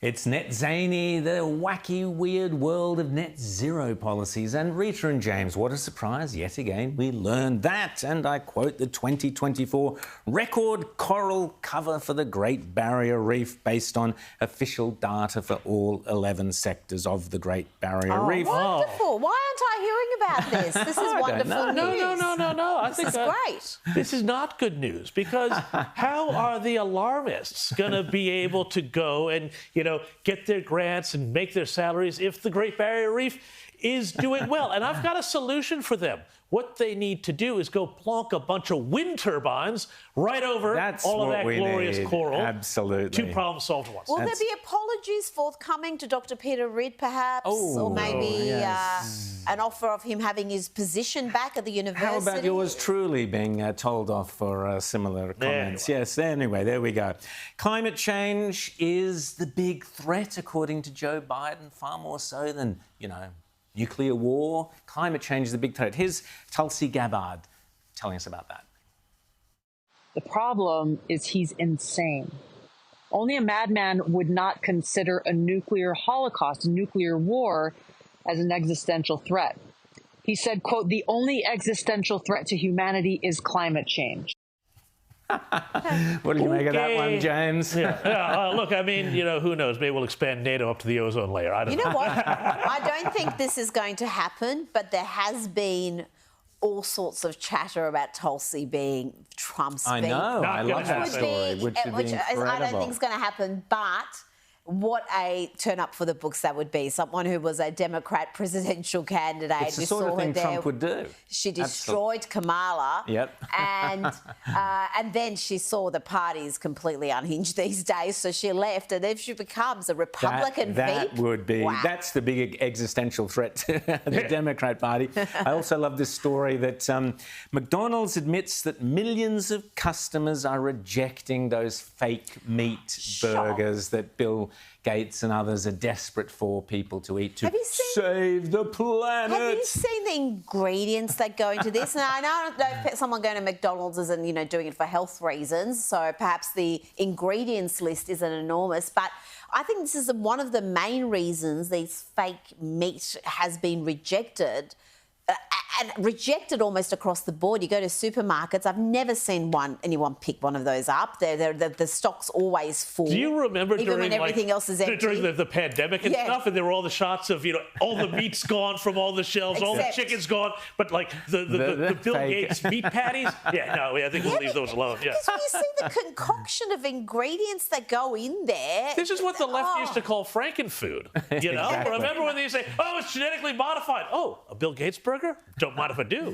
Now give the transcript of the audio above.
It's net zany, the wacky, weird world of net zero policies. And Rita and James, what a surprise. Yet again, we learned that. And I quote the 2024 record coral cover for the Great Barrier Reef based on official data for all 11 sectors of the Great Barrier Reef. Wonderful. Why aren't I hearing about this? This is wonderful news. No. I think this is great. This is not good news, because how are the alarmists going to be able to go and, get their grants and make their salaries if the Great Barrier Reef is doing well? And I've got a solution for them. What they need to do is go plonk a bunch of wind turbines right over all of that glorious coral. Absolutely. Two problems solved at once. Will there be apologies forthcoming to Dr. Peter Reid, perhaps? Or maybe an offer of him having his position back at the university? How about yours truly being told off for similar comments? Anyway. Yes, anyway, there we go. Climate change is the big threat, according to Joe Biden, far more so than, nuclear war. Climate change is the big threat. Here's Tulsi Gabbard telling us about that. The problem is he's insane. Only a madman would not consider a nuclear holocaust, a nuclear war, as an existential threat. He said, quote, "The only existential threat to humanity is climate change." What did you make of that one, James? Look, who knows? Maybe we'll expand NATO up to the ozone layer. I don't know. You know what? I don't think this is going to happen, but there has been all sorts of chatter about Tulsi being Trump's I know. I love that story, which I don't think is going to happen, but what a turn up for the books that would be. Someone who was a Democrat presidential candidate. It's the sort of thing Trump would do. She destroyed Kamala. Yep. And then she saw the party's completely unhinged these days, so she left. And if she becomes a Republican that veep, would be, that's the big existential threat to the Democrat Party. I also love this story that McDonald's admits that millions of customers are rejecting those fake meat burgers that Bill Gates and others are desperate for people to eat to save the planet. Have you seen the ingredients that go into this? Now, I know if someone going to McDonald's isn't, doing it for health reasons, so perhaps the ingredients list isn't enormous, but I think this is one of the main reasons these fake meat has been rejected. And rejected almost across the board. You go to supermarkets, I've never seen anyone pick one of those up. The stock's always full. Do you remember even when everything else is empty? During the pandemic and stuff, and there were all the shots of, all the meat's gone from all the shelves, all the chicken's gone, but the Bill Gates meat patties? I think we'll leave those alone. Because when you see the concoction of ingredients that go in there. This is what the left used to call Frankenfood. Remember when they say, it's genetically modified? Oh, a Bill Gates burger? Don't mind if I do.